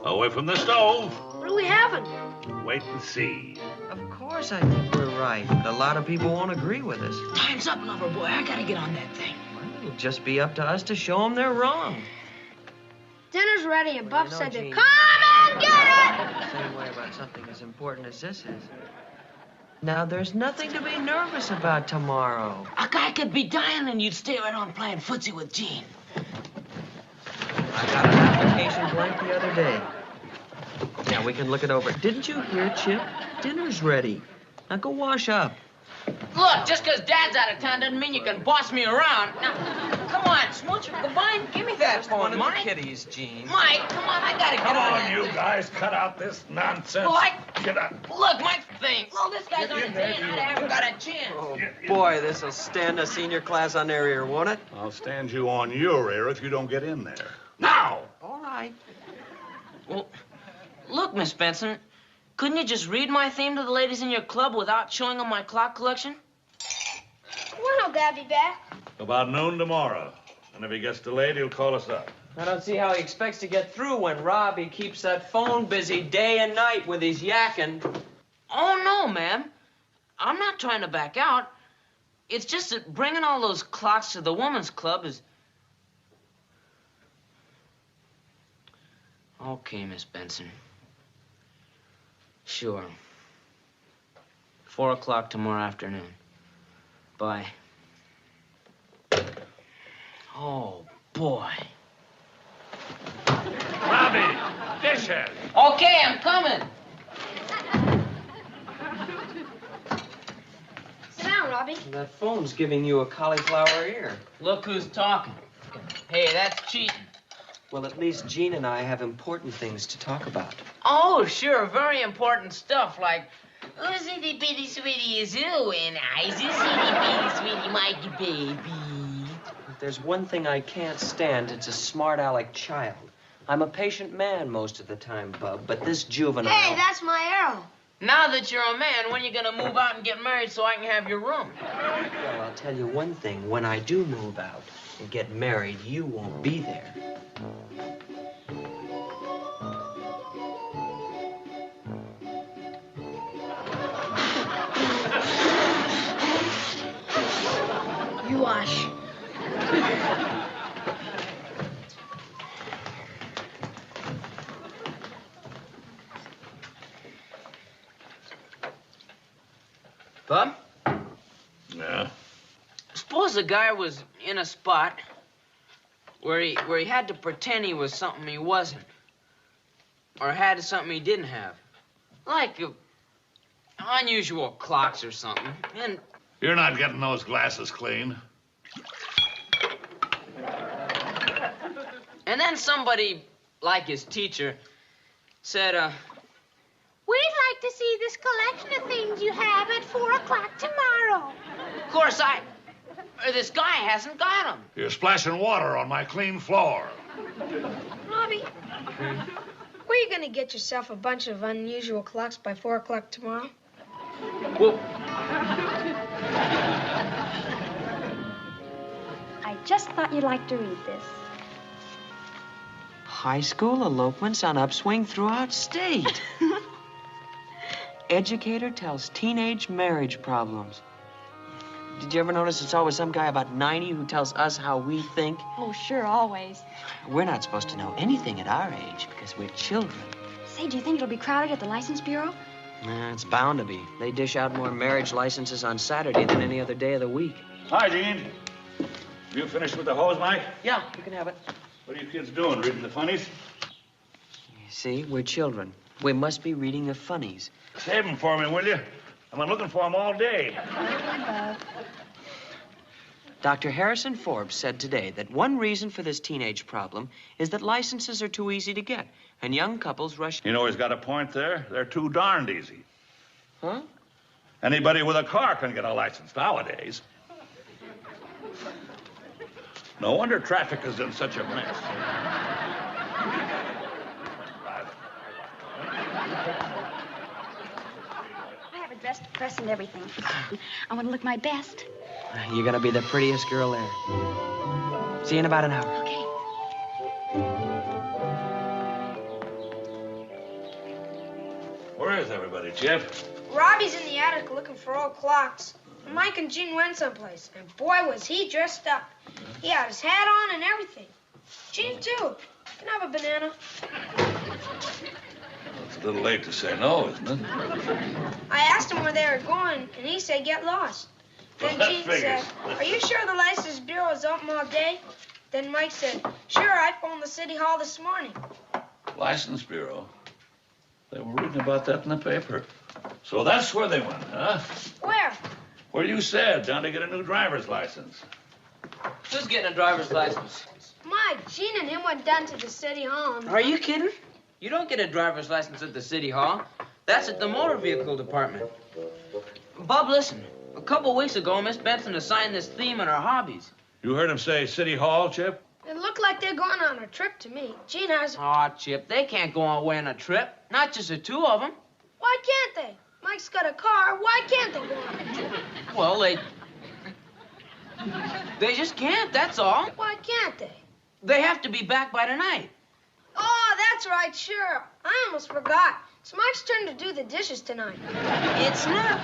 Away from the stove. What are we having? Wait and see. Of course I think we're right, but a lot of people won't agree with us. Time's up, lover boy. I gotta get on that thing. Well, it'll just be up to us to show them they're wrong. Dinner's ready, and Buff said to Gene, come and get it! Same way about something as important as this is. Now, there's nothing to be nervous about tomorrow. A guy could be dying and you'd stay right on playing footsie with Gene. I got an application blank the other day. Now, we can look it over. Didn't you hear, Chip? Dinner's ready. Now, go wash up. Look, just because Dad's out of town doesn't mean you can boss me around. Now, come on, Smooch, combine, give me that phone, One of the Mike. kitties, Gene. Mike, come on, I gotta get Come on on, that you thing. guys, cut out this nonsense. Well, Get up. Look, Mike's thing. Well, this guy's on Get the in there, van. you. I haven't got a chance. Oh, boy, this'll stand a senior class on their ear, won't it? I'll stand you on your ear if you don't get in there. Now! All right. Well, look, Miss Benson, couldn't you just read my theme to the ladies in your club without showing them my clock collection? When will Dad be back? About noon tomorrow. And if he gets delayed, he'll call us up. I don't see how he expects to get through when Robbie keeps that phone busy day and night with his yakking. Oh, no, ma'am. I'm not trying to back out. It's just that bringing all those clocks to the women's club is... Okay, Miss Benson. Sure. 4 o'clock tomorrow afternoon. Bye. Oh, boy. Robbie, dishes. Okay, I'm coming. Sit down, Robbie. That phone's giving you a cauliflower ear. Look who's talking. Hey, that's cheating. Well, at least Gene and I have important things to talk about. Oh, sure, very important stuff like, who's itty bitty sweetie is you and I's itty bitty sweetie Mikey baby. If there's one thing I can't stand, it's a smart aleck child. I'm a patient man most of the time, Bub, but this juvenile... Hey, that's my arrow. Now that you're a man, when are you gonna move out and get married so I can have your room? Well, I'll tell you one thing. When I do move out and get married, you won't be there. You wash. Bub? Yeah? Suppose a guy was in a spot where he had to pretend he was something he wasn't. Or had something he didn't have. Like unusual clocks or something. And You're not getting those glasses clean. then somebody, like his teacher, said, We'd like to see this collection of things you have at 4 o'clock tomorrow. of course this guy hasn't got them. You're splashing water on my clean floor. Robbie, where you gonna get yourself a bunch of unusual clocks by 4 o'clock tomorrow? Well, I just thought you'd like to read this. High school elopements on upswing throughout state. Educator tells teenage marriage problems. Did you ever notice it's always some guy about 90 who tells us how we think? Oh, sure, always. We're not supposed to know anything at our age because we're children. Say, do you think it'll be crowded at the License Bureau? It's bound to be. They dish out more marriage licenses on Saturday than any other day of the week. Hi, Gene. You finished with the hose, Mike? Yeah, you can have it. What are you kids doing, reading the funnies? You see, we're children. We must be reading the funnies. Save them for me, will you? I've been looking for them all day. Dr. Harrison Forbes said today that one reason for this teenage problem is that licenses are too easy to get, and young couples rush... You know, he's got a point there. They're too darned easy. Huh? Anybody with a car can get a license nowadays. No wonder traffic is in such a mess. I have a dress to press and everything. I want to look my best. You're gonna be the prettiest girl there. See you in about an hour. Okay. Where is everybody, Chip? Robbie's in the attic looking for old clocks. Mike and Gene went someplace, and boy, was he dressed up. He had his hat on and everything. Gene, too. Can I have a banana? It's a little late to say no, isn't it? I asked him where they were going, and he said get lost. Then That Gene figures. said, are you sure the License Bureau is open all day? Then Mike said, sure, I phoned the city hall this morning. License Bureau. They were reading about that in the paper. So that's where they went, huh? Where? Where you said, down to get a new driver's license. Who's getting a driver's license? Mike, Gene and him went down to the city hall. And... Are you kidding? You don't get a driver's license at the city hall. That's at the motor vehicle department. Bub, listen. A couple weeks ago, Miss Benson assigned this theme in her hobbies. You heard him say City Hall, Chip? It looked like they're going on a trip to me. Gene has... Aw, Chip, they can't go away on a trip. Not just the two of them. Why can't they? Mike's got a car. Why can't they go on a trip? Well, they just can't, that's all. Why can't they? They have to be back by tonight. Oh, that's right, sure. I almost forgot. It's Mike's turn to do the dishes tonight. It's not.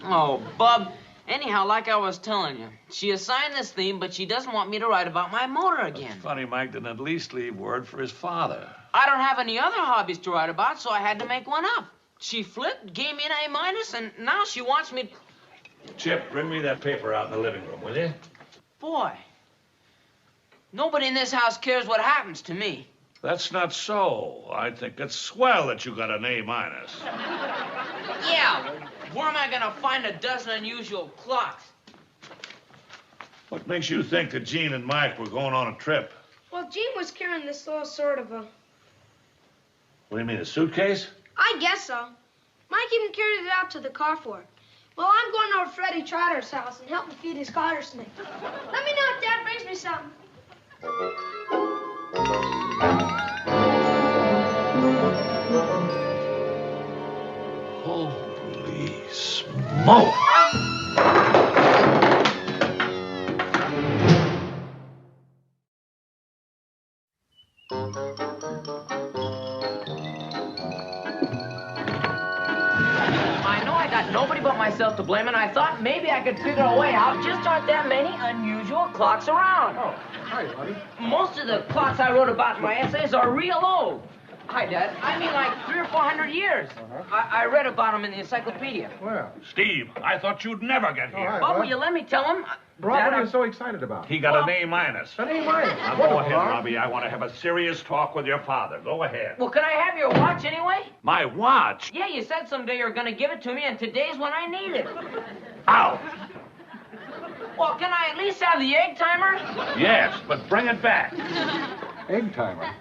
Oh, Bub. Anyhow, like I was telling you, she assigned this theme, but she doesn't want me to write about my motor again. It's funny Mike didn't at least leave word for his father. I don't have any other hobbies to write about, so I had to make one up. She flipped, gave me an A-, and now she wants me... Chip, bring me that paper out in the living room, will you? Boy, nobody in this house cares what happens to me. That's not so. I think it's swell that you got an A-. Yeah, where am I gonna find a dozen unusual clocks? What makes you think that Gene and Mike were going on a trip? Well, Gene was carrying this little sort of a... What do you mean, a suitcase? I guess so. Mike even carried it out to the car for it. Well, I'm going over to Freddie Trotter's house and help him feed his cotter snake. Let me know if Dad brings me something. Holy smoke! I know I got nobody but myself to blame, and I thought maybe I could figure a way out. Just aren't that many unusual clocks around. Oh, hi, buddy. Most of the clocks I wrote about in my essays are real old. Hi, Dad. I mean like 300 or 400 years. I read about them in the encyclopedia. Well, Steve, I thought you'd never get here. all right, Bob, Bud. will you let me tell him? Rob, Dad, what are you I'm- so excited about? He got an A-. That ain't mine. Now go ahead, Robbie. I want to have a serious talk with your father. Go ahead. Well, can I have your watch anyway? My watch? Yeah, you said someday you were going to give it to me, and today's when I need it. Out. Well, can I at least have the egg timer? Yes, but bring it back. Egg timer.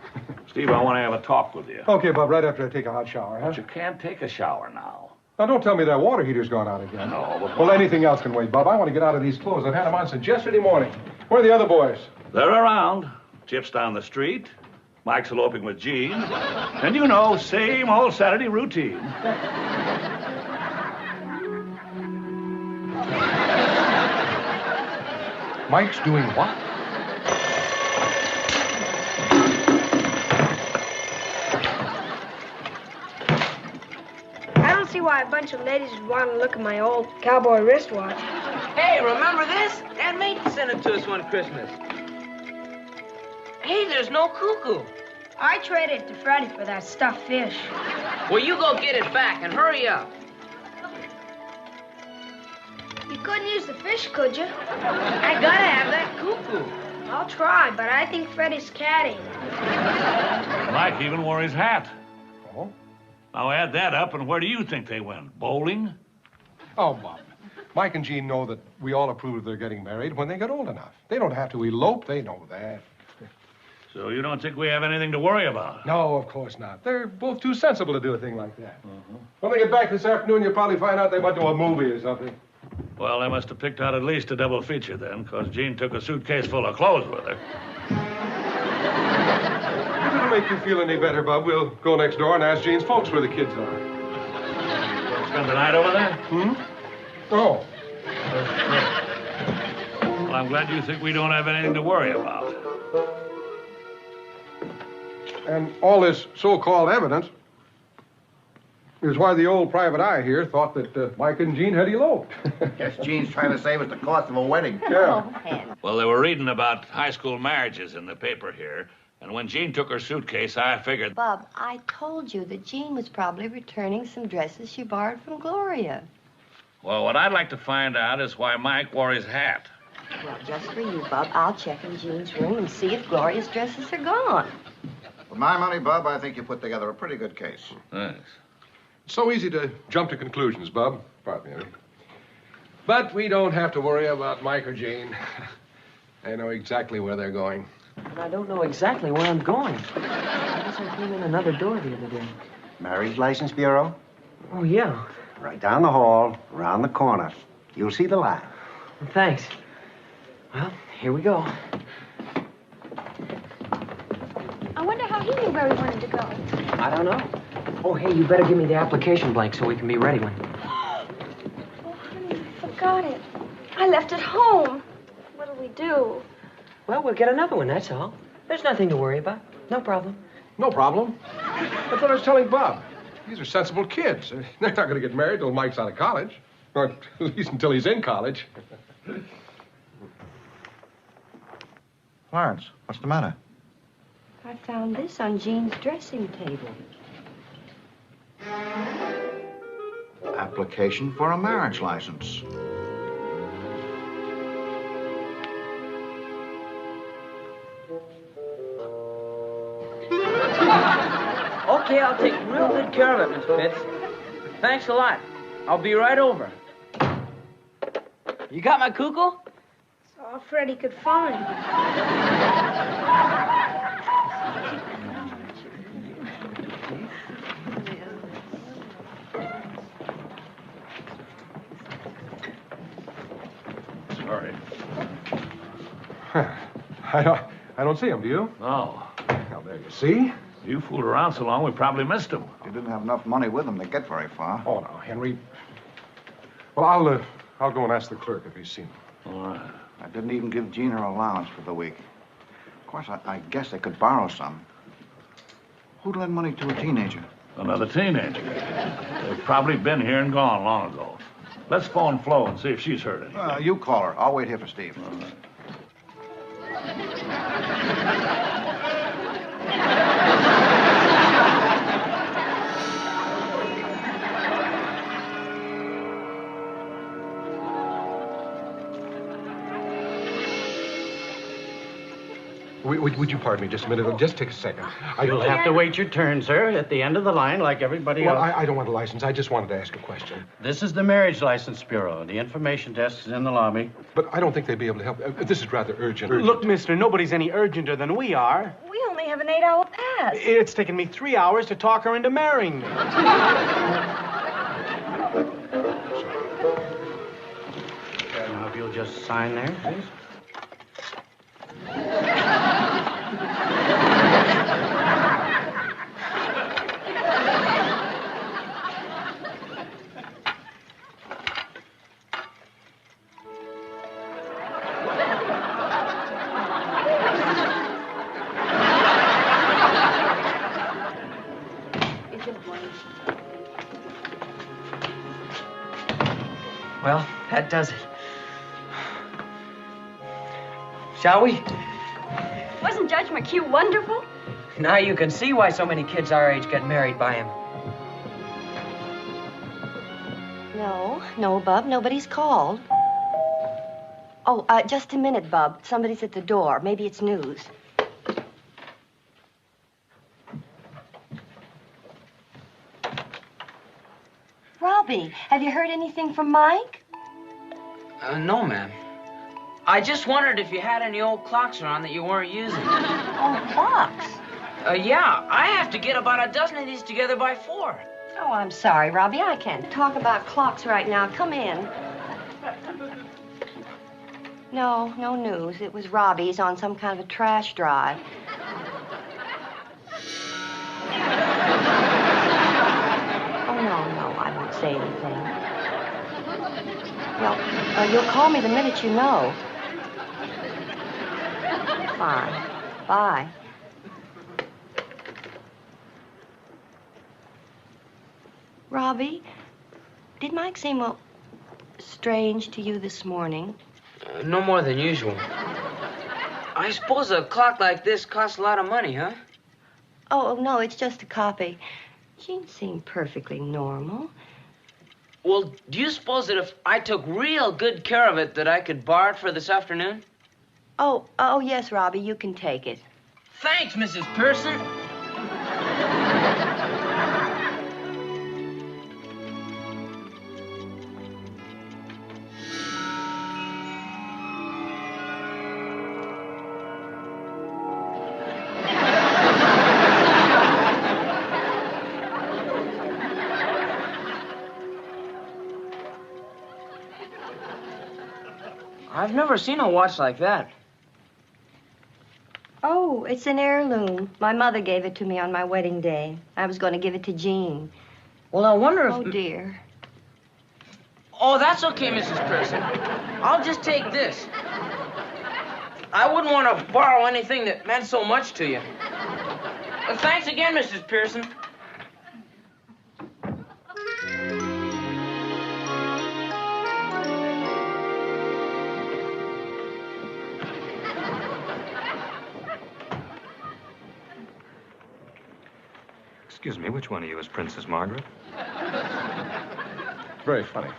Steve, I want to have a talk with you. Okay, Bub, right after I take a hot shower, huh? But you can't take a shower now. Now, don't tell me that water heater's gone out again. No, but... Well, anything else can wait, Bub. I want to get out of these clothes. I've had them on since yesterday morning. Where are the other boys? They're around. Chip's down the street. Mike's eloping with Gene. And you know, same old Saturday routine. Mike's doing what? I don't see why a bunch of ladies would want to look at my old cowboy wristwatch. Hey, remember this? Aunt Mate sent it to us one Christmas. Hey, there's no cuckoo. I traded it to Freddie for that stuffed fish. Well, you go get it back and hurry up. You couldn't use the fish, could you? I gotta have that cuckoo. I'll try, but I think Freddie's catty. Mike even wore his hat. Oh? Now add that up, and where do you think they went? Bowling? Oh, Bob. Mike and Jean know that we all approve of their getting married when they get old enough. They don't have to elope. They know that. So you don't think we have anything to worry about? No, of course not. They're both too sensible to do a thing like that. When they get back this afternoon, you'll probably find out they went to a movie or something. Well, they must have picked out at least a double feature then, because Jean took a suitcase full of clothes with her. If it'll make you feel any better, Bob, we'll go next door and ask Jean's folks where the kids are. Spend the night over there? Hmm? Oh. I'm glad you think we don't have anything to worry about. And all this so-called evidence is why the old private eye here thought that Mike and Jean had eloped. Guess Jean's trying to save us the cost of a wedding. Yeah. Well, they were reading about high school marriages in the paper here, and when Jean took her suitcase, I figured... Bob, I told you that Jean was probably returning some dresses she borrowed from Gloria. Well, what I'd like to find out is why Mike wore his hat. Well, just for you, Bob, I'll check in Jean's room and see if Gloria's dresses are gone. For my money, Bub, I think you put together a pretty good case. Thanks. It's so easy to jump to conclusions, Bub. Pardon me. But we don't have to worry about Mike or Jean. They know exactly where they're going. And I don't know exactly where I'm going. I guess I came in another door the other day. Marriage License Bureau? Oh, yeah. Right down the hall, around the corner. You'll see the line. Well, thanks. Well, here we go. I wonder how he knew where we wanted to go. I don't know. Oh, hey, you better give me the application blank so we can be ready when... Oh, honey, I forgot it. I left it home. What'll we do? Well, we'll get another one, that's all. There's nothing to worry about. No problem. No problem. That's what I was telling Bob. These are sensible kids. They're not going to get married till Mike's out of college. Or at least until he's in college. Florence, what's the matter? I found this on Jean's dressing table. Application for a marriage license. Okay, I'll take real good care of it, Miss Fitz. Thanks a lot. I'll be right over. You got my cuckoo? It's all Freddie could find. Sorry. I don't see him, do you? No. Now, there you see. You fooled around so long, we probably missed him. He didn't have enough money with him to get very far. Oh, no, Henry. Well, I'll go and ask the clerk if he's seen him. All right. I didn't even give Jean her allowance for the week. Of course, I guess they could borrow some. Who'd lend money to a teenager? Another teenager. They've probably been here and gone long ago. Let's phone Flo and see if she's heard anything. You call her. I'll wait here for Steve. All right. Would you pardon me just a minute? Just take a second. You'll have to wait your turn, sir, at the end of the line like everybody Well, else. I don't want a license. I just wanted to ask a question. This is the Marriage License Bureau. The information desk is in the lobby. But I don't think they'd be able to help. This is rather urgent. Look, mister, nobody's any urgenter than we are. We only have an 8-hour pass. It's taken me 3 hours to talk her into marrying me. Now, if you'll just sign there, please. Well, that does it. Shall we? Wasn't Judge McHugh wonderful? Now you can see why so many kids our age get married by him. No, Bub, nobody's called. Oh, just a minute, Bub. Somebody's at the door. Maybe it's news. Robbie, have you heard anything from Mike? No, ma'am. I just wondered if you had any old clocks around that you weren't using. Oh, clocks. Yeah, I have to get about a dozen of these together by 4. Oh, I'm sorry, Robbie. I can't talk about clocks right now. Come in. No news. It was Robbie's on some kind of a trash drive. Oh, no, I won't say anything. Well, you'll call me the minute you know. Fine. Bye. Robbie, did Mike seem, well, strange to you this morning? No more than usual. I suppose a clock like this costs a lot of money, huh? Oh, no, it's just a copy. Jean seemed perfectly normal. Well, do you suppose that if I took real good care of it that I could borrow it for this afternoon? Oh, yes, Robbie, you can take it. Thanks, Mrs. Pearson. I've never seen a watch like that. Oh, it's an heirloom. My mother gave it to me on my wedding day. I was going to give it to Jean. Well, I wonder if... Oh, dear. Oh, that's okay, Mrs. Pearson. I'll just take this. I wouldn't want to borrow anything that meant so much to you. Thanks again, Mrs. Pearson. Excuse me, which one of you is Princess Margaret? Very funny.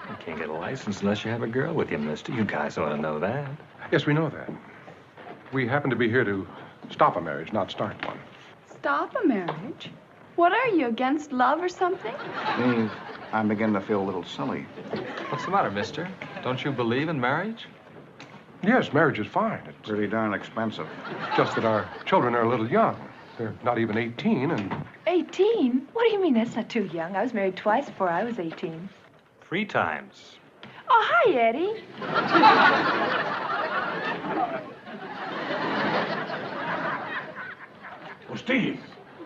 You can't get a license unless you have a girl with you, mister. You guys ought to know that. Yes, we know that. We happen to be here to stop a marriage, not start one. Stop a marriage? What are you, against love or something? Me, I'm beginning to feel a little silly. What's the matter, mister? Don't you believe in marriage? Yes, marriage is fine. It's Pretty darn expensive. just that our children are a little young. They're not even 18, and 18? What do you mean? That's not too young. I was married twice before I was 18. 3 times. Oh, hi, Eddie. Well, Steve,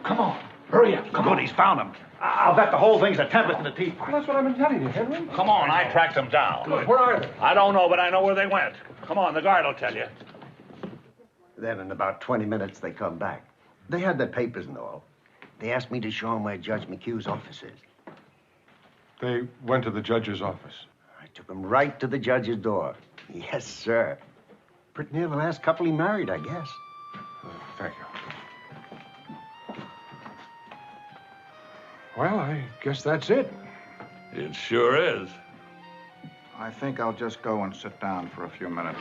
come on. Hurry up. Come on, he's found him. I'll bet the whole thing's a tempest in the teapot. well, that's what I've been telling you, Henry. Come on, I tracked them down. Where are they? I don't know, but I know where they went. Come on, the guard will tell you. Then in about 20 minutes, they come back. They had their papers and all. They asked me to show them where Judge McHugh's office is. They went to the judge's office. I took them right to the judge's door. Yes, sir. Pretty near the last couple he married, I guess. Thank you. Well, I guess that's it. It sure is. I think I'll just go and sit down for a few minutes.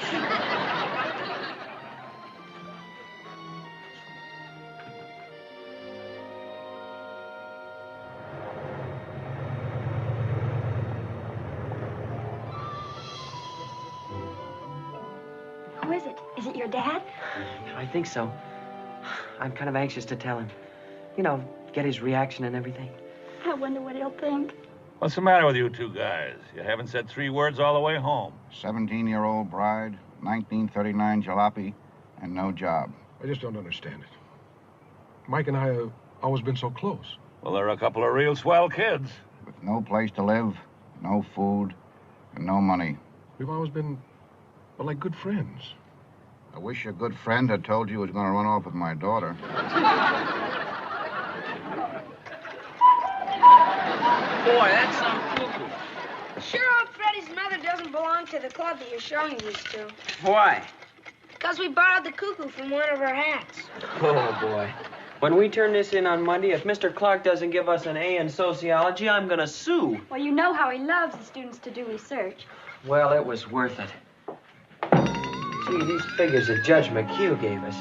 Who is it? Is it your dad? I think so. I'm kind of anxious to tell him. You know, get his reaction and everything. I wonder what he'll think. What's the matter with you two guys? You haven't said 3 words all the way home. 17-year-old bride, 1939 jalopy, and no job. I just don't understand it. Mike and I have always been so close. Well, they're a couple of real swell kids. With no place to live, no food, and no money. We've always been, well, like good friends. I wish your good friend had told you he was going to run off with my daughter. Boy, that's some cuckoo. Sure hope Freddie's mother doesn't belong to the club that you're showing this to. Why? Because we borrowed the cuckoo from one of her hats. Oh, boy. When we turn this in on Monday, if Mr. Clark doesn't give us an A in sociology, I'm gonna sue. Well, you know how he loves the students to do research. Well, it was worth it. Gee, these figures that Judge McHugh gave us.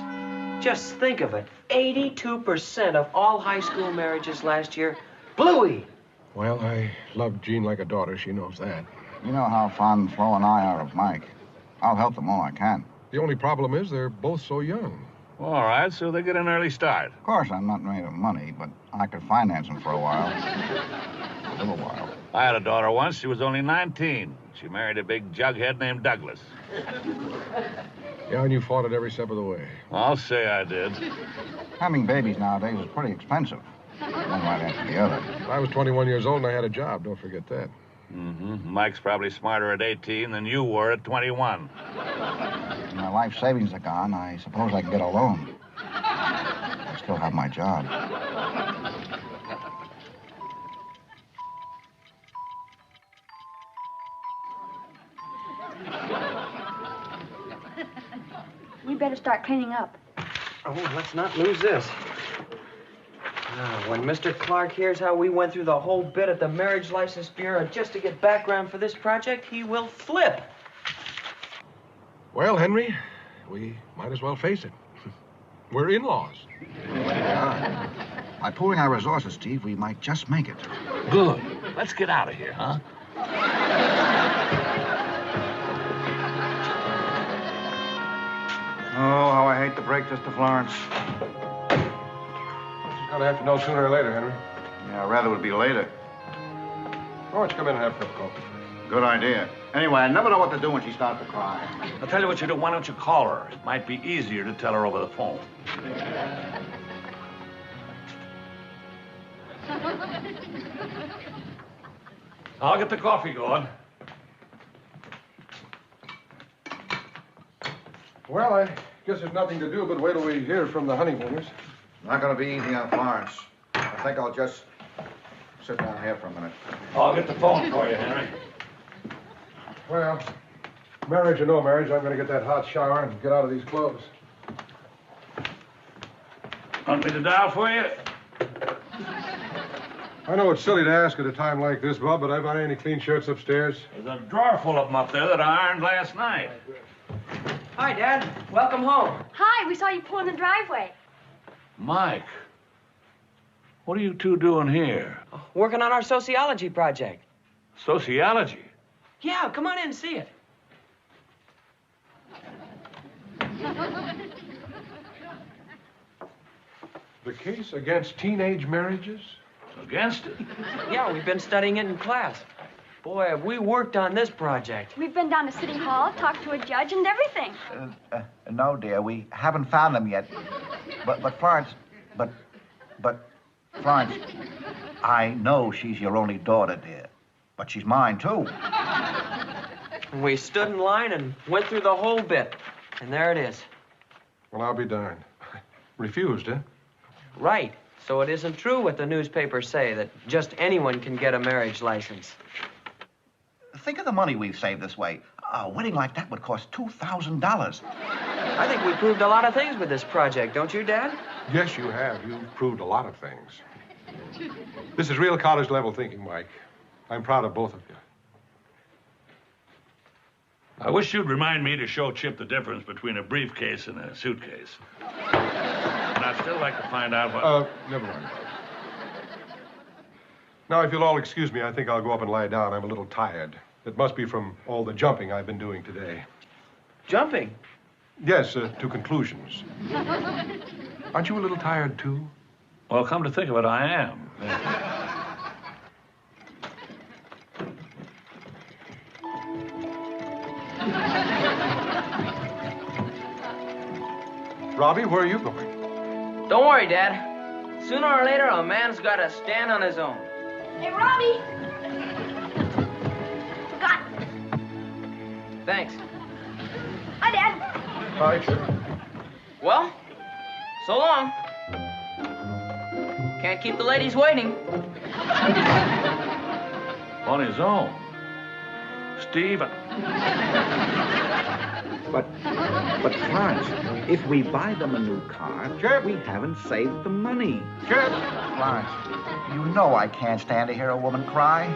Just think of it. 82% of all high school marriages last year. Bluey! Well, I love Jean like a daughter. She knows that. You know how fond Flo and I are of Mike. I'll help them all I can. The only problem is they're both so young. All right, so they get an early start. Of course, I'm not made of money, but I could finance them for a while. A little while. I had a daughter once. She was only 19. She married a big jughead named Douglas. Yeah, and you fought it every step of the way. I'll say I did. Having babies nowadays is pretty expensive. One right after the other. I was 21 years old and I had a job. Don't forget that. Mm-hmm. Mike's probably smarter at 18 than you were at 21. my life savings are gone, I suppose I can get a loan. I still have my job. We better start cleaning up. Oh, let's not lose this. Now, when Mr. Clark hears how we went through the whole bit at the Marriage License Bureau just to get background for this project, he will flip. Well, Henry, we might as well face it. We're in-laws. Yeah. By pooling our resources, Steve, we might just make it. Good. Let's get out of here, huh? Oh, how I hate to break this to Florence. She's gonna have to know sooner or later, Henry. Yeah, rather it would be later. Why don't you come in and have a cup of coffee? Good idea. Anyway, I never know what to do when she starts to cry. I'll tell you what you do. Why don't you call her? It might be easier to tell her over the phone. I'll get the coffee going. Well, I guess there's nothing to do but wait till we hear from the honeymooners. Not gonna be easy on Florence. I think I'll just sit down here for a minute. I'll get the phone for you, Henry. Well, marriage or no marriage, I'm gonna get that hot shower and get out of these clothes. Want me to dial for you? I know it's silly to ask at a time like this, Bub, but I've got any clean shirts upstairs? There's a drawer full of them up there that I ironed last night. Hi, Dad. Welcome home. Hi, we saw you pull in the driveway. Mike, what are you two doing here? Working on our sociology project. Sociology? Yeah, come on in and see it. The case against teenage marriages? Against it? Yeah, we've been studying it in class. Boy, have we worked on this project. We've been down to City Hall, talked to a judge and everything. No, dear, we haven't found them yet. But Florence, Florence, I know she's your only daughter, dear. But she's mine, too. We stood in line and went through the whole bit. And there it is. Well, I'll be darned. Refused, huh? Right. So it isn't true what the newspapers say, that just anyone can get a marriage license. Think of the money we've saved this way. A wedding like that would cost $2,000. I think we proved a lot of things with this project, don't you, Dad? Yes, you have. You've proved a lot of things. This is real college-level thinking, Mike. I'm proud of both of you. I wish you'd remind me to show Chip the difference between a briefcase and a suitcase. And I'd still like to find out what... Never mind. Now, if you'll all excuse me, I think I'll go up and lie down. I'm a little tired. It must be from all the jumping I've been doing today. Jumping? Yes, to conclusions. Aren't you a little tired, too? Well, come to think of it, I am. Robbie, where are you going? Don't worry, Dad. Sooner or later, a man's got to stand on his own. Hey, Robbie! Forgot. Thanks. Hi, Dad. Hi, Chip. Well, so long. Can't keep the ladies waiting. On his own. Steve... But Florence, if we buy them a new car, we haven't saved the money. Florence, you know I can't stand to hear a woman cry.